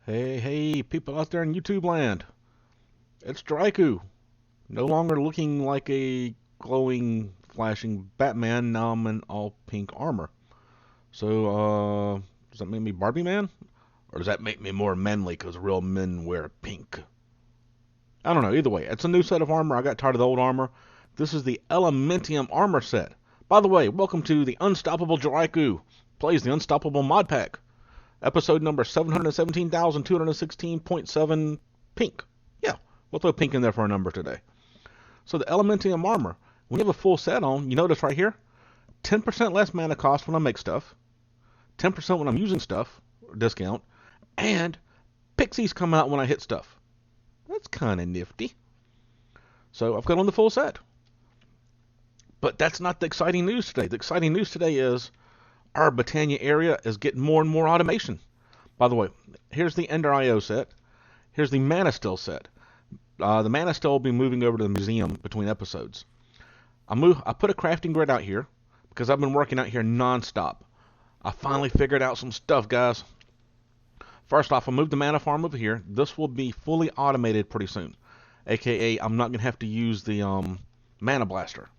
Hey, people out there in YouTube land. It's JaRyCu. No longer looking like a glowing, flashing Batman. Now I'm in all pink armor. So, does that make me Barbie Man? Or does that make me more manly because real men wear pink? I don't know. Either way, it's a new set of armor. I got tired of the old armor. This is the Elementium armor set. By the way, welcome to the Unstoppable JaRyCu. Plays the Unstoppable mod pack. Episode number 717,216.7 pink. Yeah, we'll throw pink in there for a number today. So the Elementium armor, when you have a full set on, you notice right here, 10% less mana cost when I make stuff, 10% when I'm using stuff, discount, and pixies come out when I hit stuff. That's kind of nifty. So I've got on the full set. But that's not the exciting news today. The exciting news today is our Botania area is getting more and more automation. By the way, here's the Ender IO set. Here's the Mana Still set. The Mana Still will be moving over to the museum between episodes. I put a crafting grid out here because I've been working out here non-stop. I finally figured out some stuff, guys. First off, I moved the mana farm over here. This will be fully automated pretty soon. AKA, I'm not going to have to use the mana blaster.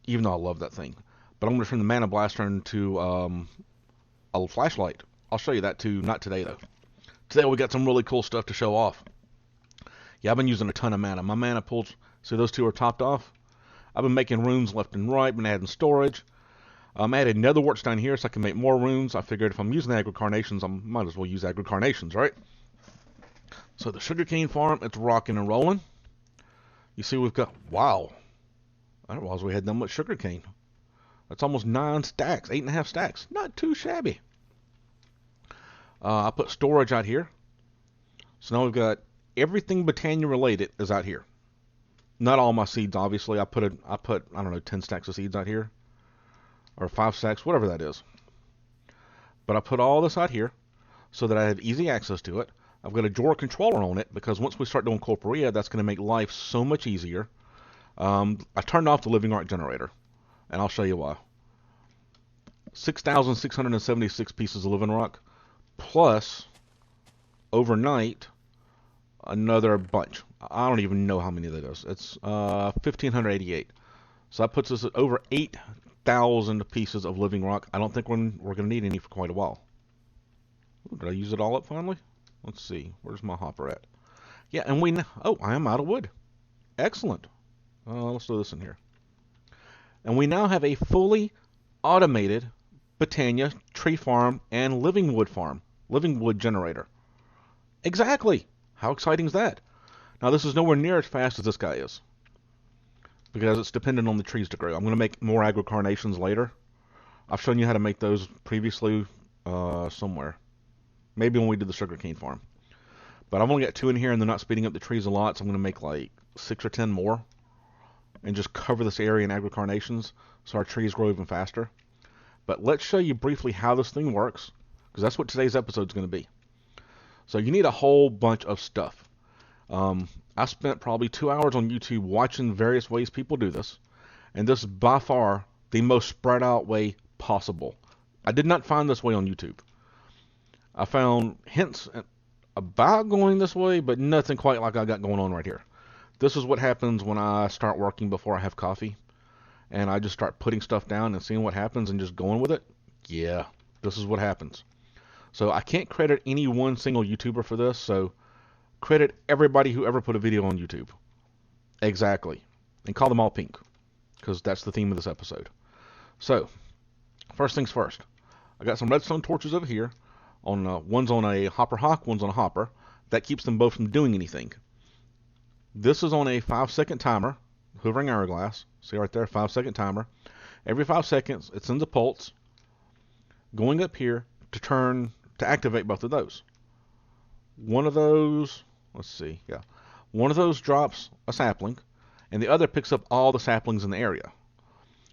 Even though I love that thing. But I'm going to turn the mana blaster into a flashlight. I'll show you that too. Not today, though. Today we got some really cool stuff to show off. Yeah, I've been using a ton of mana. My mana pools, see those two are topped off? I've been making runes left and right, been adding storage. I added nether warts down here so I can make more runes. I figured if I'm using the agri-carnations, I might as well use agri-carnations, right? So the sugarcane farm, it's rocking and rolling. You see we've got, wow. I didn't realize we had that much sugarcane. That's almost 9 stacks, 8.5 stacks. Not too shabby. I put storage out here. So now we've got everything Botania related is out here. Not all my seeds, obviously. I put I don't know, 10 stacks of seeds out here. Or 5 stacks, whatever that is. But I put all this out here so that I have easy access to it. I've got a drawer controller on it because once we start doing Corporea, that's going to make life so much easier. I turned off the living rock generator, and I'll show you why. 6,676 pieces of living rock, plus overnight another bunch. I don't even know how many that is. It's 1,588. So that puts us at over 8,000 pieces of living rock. I don't think we're going to need any for quite a while. Ooh, did I use it all up finally? Let's see. Where's my hopper at? Yeah, and oh, I am out of wood. Excellent. Let's throw this in here. And we now have a fully automated Botania tree farm and Livingwood farm. Livingwood generator. Exactly. How exciting is that? Now, this is nowhere near as fast as this guy is, because it's dependent on the trees to grow. I'm going to make more agri-carnations later. I've shown you how to make those previously somewhere. Maybe when we did the sugarcane farm. But I've only got 2 in here, and they're not speeding up the trees a lot, so I'm going to make like 6 or 10 more. And just cover this area in agri-carnations so our trees grow even faster. But let's show you briefly how this thing works, because that's what today's episode is going to be. So you need a whole bunch of stuff. I spent probably 2 hours on YouTube watching various ways people do this, and this is by far the most spread out way possible. I did not find this way on YouTube. I found hints about going this way, but nothing quite like I got going on right here. This is what happens when I start working before I have coffee, and I just start putting stuff down and seeing what happens and just going with it. Yeah, this is what happens. So I can't credit any one single YouTuber for this, so credit everybody who ever put a video on YouTube. Exactly. And call them all pink, because that's the theme of this episode. So, first things first. I got some redstone torches over here. One's on a hopper hawk, one's on a hopper. That keeps them both from doing anything. This is on a 5-second timer, hovering hourglass. See right there, 5-second timer. Every 5 seconds, it sends a pulse going up here to activate both of those. One of those, let's see, yeah. One of those drops a sapling, and the other picks up all the saplings in the area.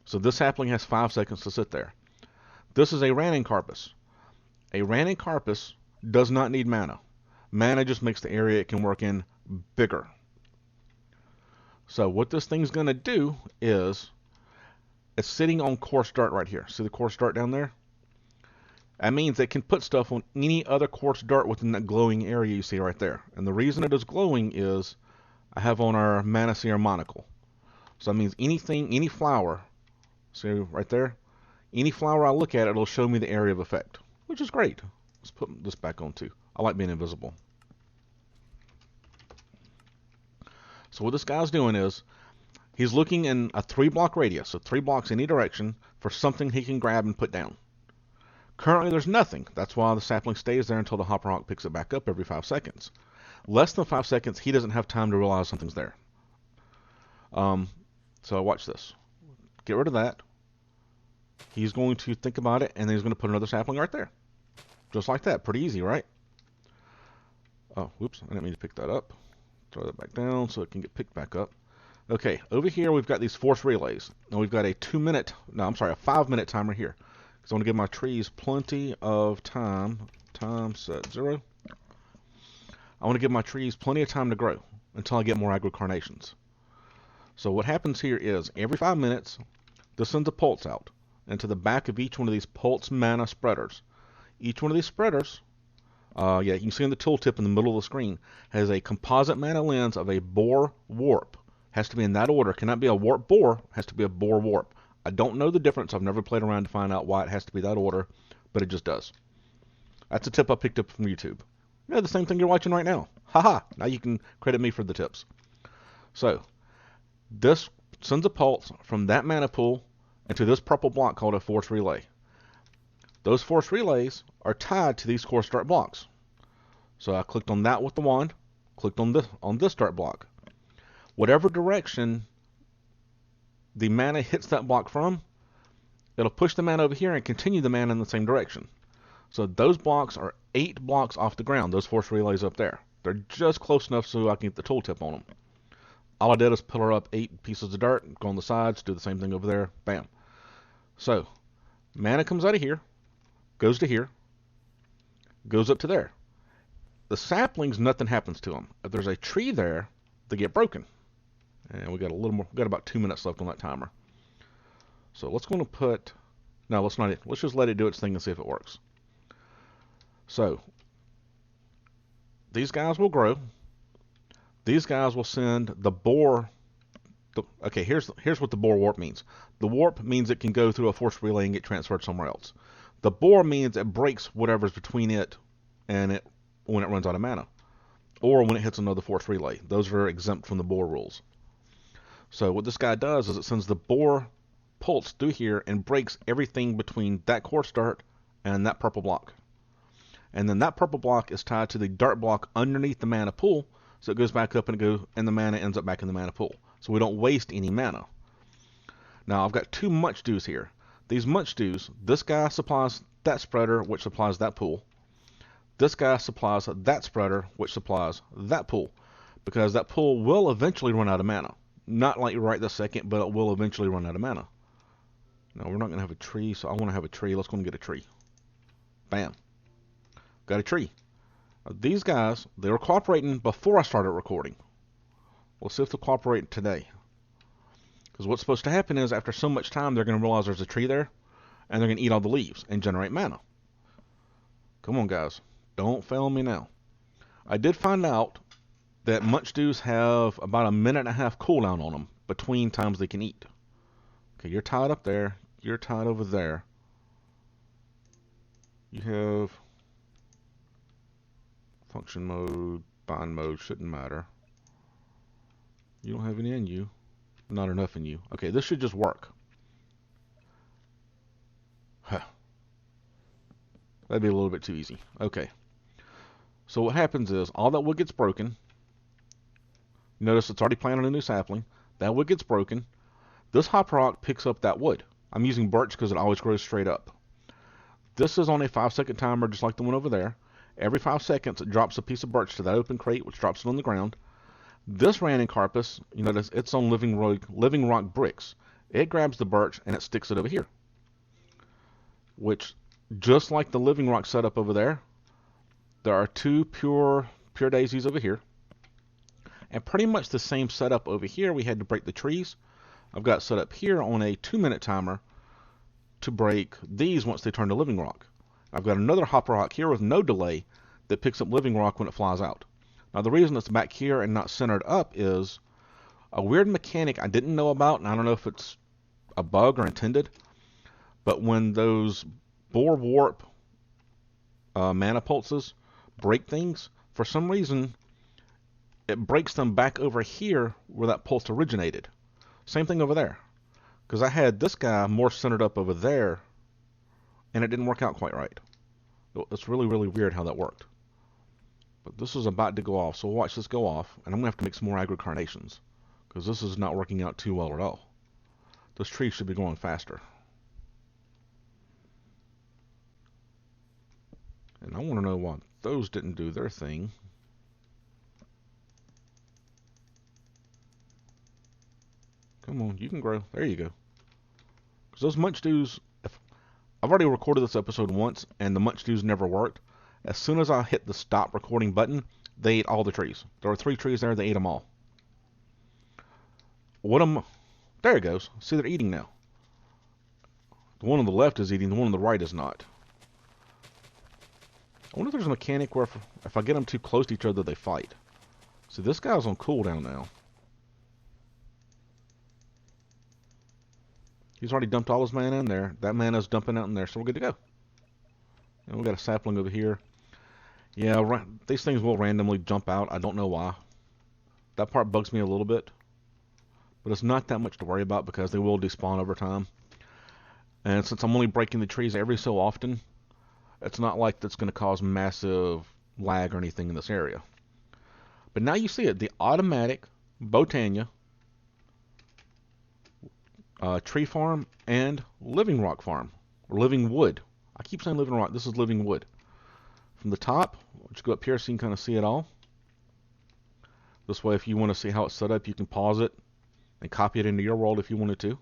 So this sapling has 5 seconds to sit there. This is a Ranencarpus. A Ranencarpus does not need mana. Mana just makes the area it can work in bigger. So what this thing's going to do is, it's sitting on coarse dirt right here. See the coarse dirt down there? That means it can put stuff on any other quartz dirt within that glowing area you see right there. And the reason it is glowing is I have on our Manaseer monocle. So that means anything, any flower, see right there? Any flower I look at, it'll show me the area of effect, which is great. Let's put this back on too. I like being invisible. So what this guy's doing is, he's looking in a 3-block radius, so 3 blocks any direction, for something he can grab and put down. Currently there's nothing. That's why the sapling stays there until the hopper hawk picks it back up every 5 seconds. Less than 5 seconds, he doesn't have time to realize something's there. So watch this. Get rid of that. He's going to think about it, and then he's going to put another sapling right there. Just like that. Pretty easy, right? Oh, whoops. I didn't mean to pick that up. Throw that back down so it can get picked back up. Okay, over here we've got these force relays. Now we've got a 5-minute timer here. Because I want to give my trees plenty of time. Time set 0. I want to give my trees plenty of time to grow until I get more agrocarnations. So what happens here is every 5 minutes, this sends a pulse out into the back of each one of these pulse mana spreaders. Each one of these spreaders, you can see in the tooltip in the middle of the screen, has a composite mana lens of a bore warp. Has to be in that order. Cannot be a warp bore. Has to be a bore warp. I don't know the difference. I've never played around to find out why it has to be that order, but it just does. That's a tip I picked up from YouTube. Yeah, the same thing you're watching right now. Haha! Now you can credit me for the tips. So, this sends a pulse from that mana pool into this purple block called a force relay. Those force relays are tied to these core start blocks. So I clicked on that with the wand, clicked on this start block. Whatever direction the mana hits that block from, it'll push the mana over here and continue the mana in the same direction. So those blocks are 8 blocks off the ground, those force relays up there. They're just close enough so I can get the tooltip on them. All I did is pillar up 8 pieces of dirt, go on the sides, do the same thing over there, bam. So, mana comes out of here, goes to here, goes up to there. The saplings, nothing happens to them. If there's a tree there, they get broken. And we got a little more, got about 2 minutes left on that timer. So let's go to put, no, let's just let it do its thing and see if it works. So, these guys will grow. These guys will send the bore. Okay, here's what the bore warp means. The warp means it can go through a force relay and get transferred somewhere else. The bore means it breaks whatever's between it and it when it runs out of mana, or when it hits another force relay. Those are exempt from the bore rules. So what this guy does is it sends the bore pulse through here and breaks everything between that core start and that purple block. And then that purple block is tied to the dirt block underneath the mana pool, so it goes back up and the mana ends up back in the mana pool. So we don't waste any mana. Now I've got 2 munch dews here. These munch dews, this guy supplies that spreader, which supplies that pool. This guy supplies that spreader, which supplies that pool. Because that pool will eventually run out of mana. Not like right this second, but it will eventually run out of mana. Now we're not going to have a tree, so I want to have a tree. Let's go and get a tree. Bam. Got a tree. These guys, they were cooperating before I started recording. Let's see if they'll cooperate today. Because what's supposed to happen is after so much time, they're going to realize there's a tree there, and they're going to eat all the leaves and generate mana. Come on, guys. Don't fail me now. I did find out that munch dews have about 1.5 minute cooldown on them between times they can eat. Okay, you're tied up there. You're tied over there. You have function mode, bind mode, shouldn't matter. You don't have any in you. Not enough in you. Okay, this should just work. Huh. That'd be a little bit too easy. Okay. So what happens is, all that wood gets broken. Notice it's already planted a new sapling. That wood gets broken. This hopper hawk picks up that wood. I'm using birch because it always grows straight up. This is on a 5-second timer, just like the one over there. Every 5 seconds, it drops a piece of birch to that open crate, which drops it on the ground. This Random Carpus, you notice it's on living rock bricks. It grabs the birch and it sticks it over here. Which, just like the living rock setup over there, there are 2 pure daisies over here. And pretty much the same setup over here. We had to break the trees. I've got set up here on a 2-minute timer to break these once they turn to living rock. I've got another hopper rock here with no delay that picks up living rock when it flies out. Now the reason it's back here and not centered up is a weird mechanic I didn't know about, and I don't know if it's a bug or intended, but when those bore warp mana pulses break things, for some reason it breaks them back over here where that pulse originated. Same thing over there, because I had this guy more centered up over there and it didn't work out quite right. It's really, really weird how that worked. But this is about to go off, so we'll watch this go off, and I'm going to have to make some more aggro carnations, because this is not working out too well at all. This tree should be going faster. And I want to know why those didn't do their thing. Come on, you can grow. There you go. Because those munch dews, I've already recorded this episode once, and the munch dews never worked. As soon as I hit the stop recording button, they ate all the trees. There were 3 trees there, they ate them all. There it goes. See, they're eating now. The one on the left is eating, the one on the right is not. I wonder if there's a mechanic where if I get them too close to each other, they fight. See, this guy's on cooldown now. He's already dumped all his mana in there. That mana's dumping out in there, so we're good to go. And we got a sapling over here. Yeah, these things will randomly jump out. I don't know why. That part bugs me a little bit. But it's not that much to worry about because they will despawn over time. And since I'm only breaking the trees every so often, it's not like that's going to cause massive lag or anything in this area. But now you see it. The automatic Botania tree farm and living rock farm. Or living wood. I keep saying living rock. This is living wood. From the top, let's go up here so you can kind of see it all. This way, if you want to see how it's set up, you can pause it and copy it into your world if you wanted to.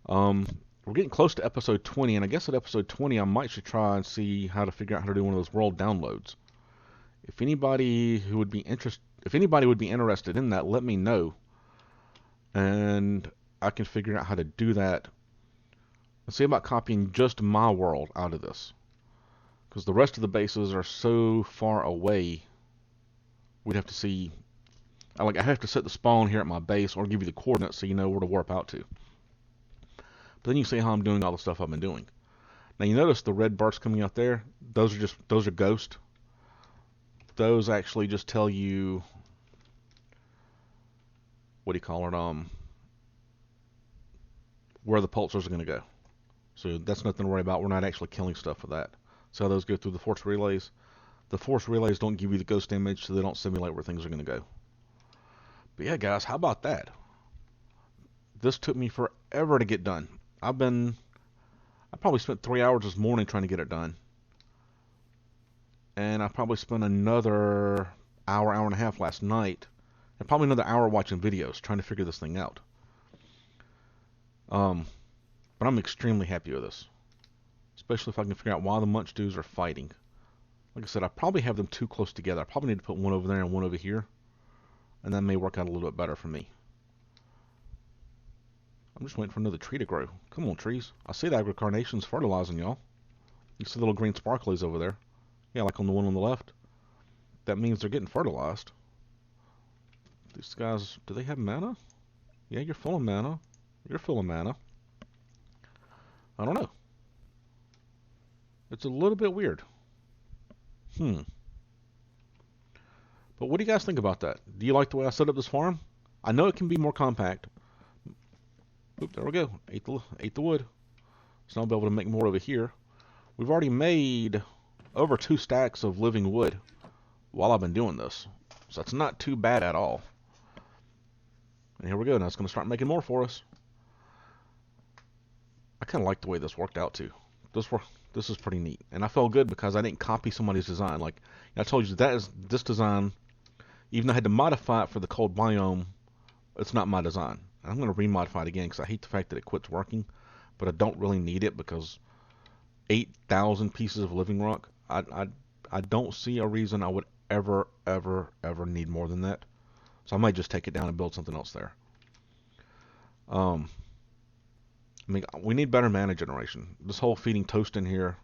We're getting close to episode 20, and I guess at episode 20 I might should try and see how to figure out how to do one of those world downloads. If anybody would be interested in that, let me know, and I can figure out how to do that. Let's see about copying just my world out of this, because the rest of the bases are so far away. We'd have to see. I have to set the spawn here at my base, or give you the coordinates so you know where to warp out to. But then you see how I'm doing all the stuff I've been doing. Now you notice the red bursts coming out there. Those are ghost. Those actually just tell you, what do you call it? Where the pulsars are going to go. So that's nothing to worry about. We're not actually killing stuff with that. So those go through the force relays. The force relays don't give you the ghost image, so they don't simulate where things are going to go. But yeah, guys, how about that? This took me forever to get done. I probably spent 3 hours this morning trying to get it done. And I probably spent another hour and a half last night. And probably another hour watching videos trying to figure this thing out. But I'm extremely happy with this. Especially if I can figure out why the munch dews are fighting. Like I said, I probably have them too close together. I probably need to put one over there and one over here. And that may work out a little bit better for me. I'm just waiting for another tree to grow. Come on, trees. I see the agrocarnations fertilizing y'all. You see the little green sparklies over there. Yeah, like on the one on the left. That means they're getting fertilized. These guys, do they have mana? Yeah, you're full of mana. You're full of mana. I don't know. It's a little bit weird. But what do you guys think about that? Do you like the way I set up this farm? I know it can be more compact. Oop, there we go. Ate the wood. So now I'll be able to make more over here. We've already made over 2 stacks of living wood while I've been doing this. So that's not too bad at all. And here we go. Now it's going to start making more for us. I kind of like the way this worked out too. This is pretty neat. And I felt good because I didn't copy somebody's design. Like I told you, this design, even though I had to modify it for the cold biome, it's not my design. I'm going to remodify it again because I hate the fact that it quits working, but I don't really need it because 8,000 pieces of living rock, I don't see a reason I would ever need more than that. So I might just take it down and build something else there. I mean, we need better mana generation. This whole feeding toast in here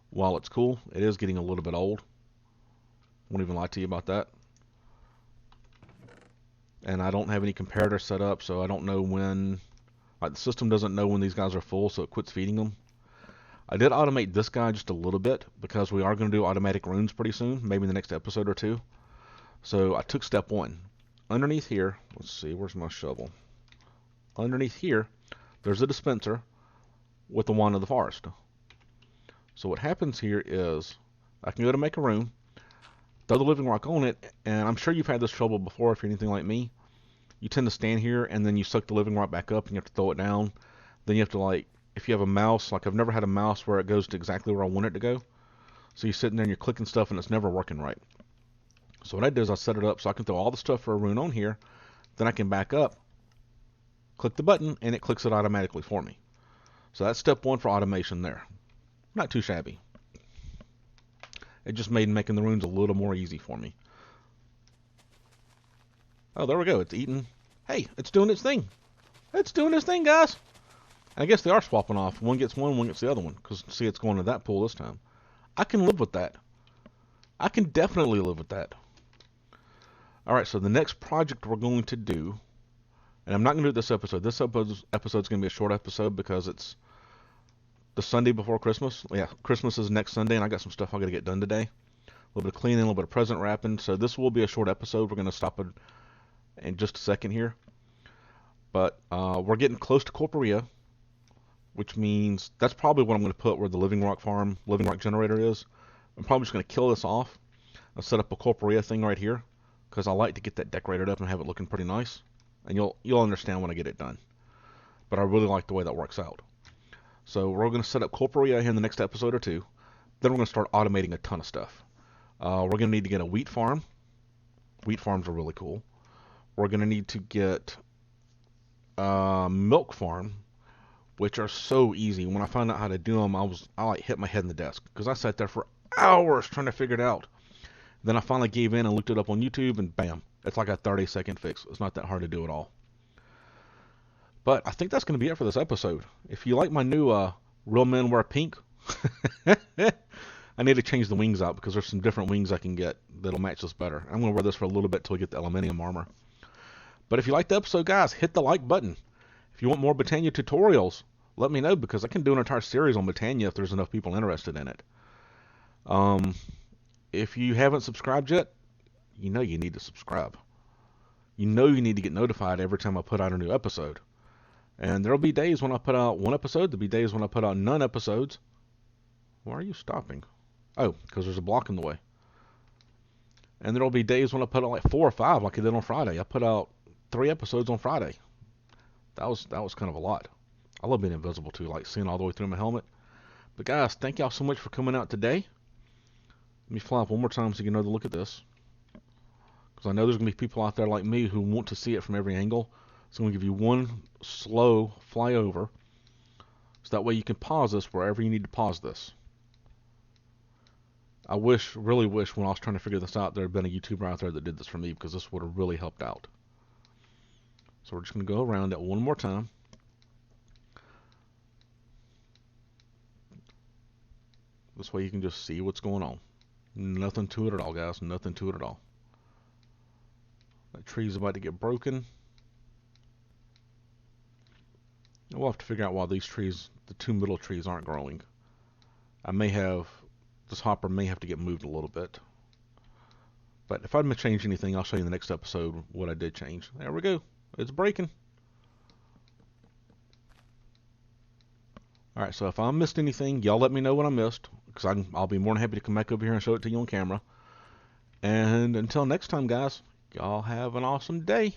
while it's cool, it is getting a little bit old. Won't even lie to you about that. And I don't have any comparator set up, so I don't know when, like the system doesn't know when these guys are full, so it quits feeding them. I did automate this guy just a little bit because we are going to do automatic runes pretty soon, maybe in the next episode or two. So I took step one. Underneath here, let's see, where's my shovel? Underneath here, there's a dispenser with the wand of the forest. So what happens here is I can go to make a rune, throw the living rock on it, and I'm sure you've had this trouble before if you're anything like me. You tend to stand here and then you suck the living rock back up and you have to throw it down. Then you have to, like, if you have a mouse, like I've never had a mouse where it goes to exactly where I want it to go. So you're sitting there and you're clicking stuff and it's never working right. So what I did is I set it up so I can throw all the stuff for a rune on here. Then I can back up, click the button, and it clicks it automatically for me. So that's step one for automation there. Not too shabby. It just made making the runes a little more easy for me. Oh, there we go. It's eating. Hey, it's doing its thing. It's doing its thing, guys. And I guess they are swapping off. One gets one gets the other one. Because, see, it's going to that pool this time. I can live with that. I can definitely live with that. Alright, so the next project we're going to do, and I'm not going to do this episode. This episode's going to be a short episode because it's the Sunday before Christmas. Yeah, Christmas is next Sunday, and I got some stuff I got to get done today. A little bit of cleaning, a little bit of present wrapping. So this will be a short episode. We're going to stop it in just a second here. But we're getting close to Corporea, which means that's probably what I'm going to put where the living rock generator is. I'm probably just going to kill this off. I'll set up a Corporea thing right here because I like to get that decorated up and have it looking pretty nice. And you'll understand when I get it done. But I really like the way that works out. So we're going to set up Corporea here in the next episode or two. Then we're going to start automating a ton of stuff. We're going to need to get a wheat farm. Wheat farms are really cool. We're going to need to get a milk farm, which are so easy. When I found out how to do them, I like hit my head in the desk because I sat there for hours trying to figure it out. Then I finally gave in and looked it up on YouTube, and bam, it's like a 30-second fix. It's not that hard to do at all. But I think that's going to be it for this episode. If you like my new Real Men Wear Pink, I need to change the wings out because there's some different wings I can get that'll match this better. I'm going to wear this for a little bit till we get the aluminium armor. But if you like the episode, guys, hit the like button. If you want more Botania tutorials, let me know because I can do an entire series on Botania if there's enough people interested in it. If you haven't subscribed yet, you know you need to subscribe. You know you need to get notified every time I put out a new episode. And there'll be days when I put out one episode. There'll be days when I put out none episodes. Why are you stopping? Oh, because there's a block in the way. And there'll be days when I put out like 4 or 5 like I did on Friday. I put out 3 episodes on Friday. That was kind of a lot. I love being invisible too, like seeing all the way through my helmet. But guys, thank y'all so much for coming out today. Let me fly up one more time so you can know to look at this. Because I know there's going to be people out there like me who want to see it from every angle. So I'm going to give you one slow flyover. So that way you can pause this wherever you need to pause this. I really wish when I was trying to figure this out, there had been a YouTuber out there that did this for me because this would have really helped out. So we're just going to go around it one more time. This way you can just see what's going on. Nothing to it at all, guys. Nothing to it at all. That tree's about to get broken. We'll have to figure out why these trees, the 2 middle trees, aren't growing. This hopper may have to get moved a little bit. But if I haven't changed anything, I'll show you in the next episode what I did change. There we go. It's breaking. Alright, so if I missed anything, y'all let me know what I missed. Because I'll be more than happy to come back over here and show it to you on camera. And until next time, guys, y'all have an awesome day.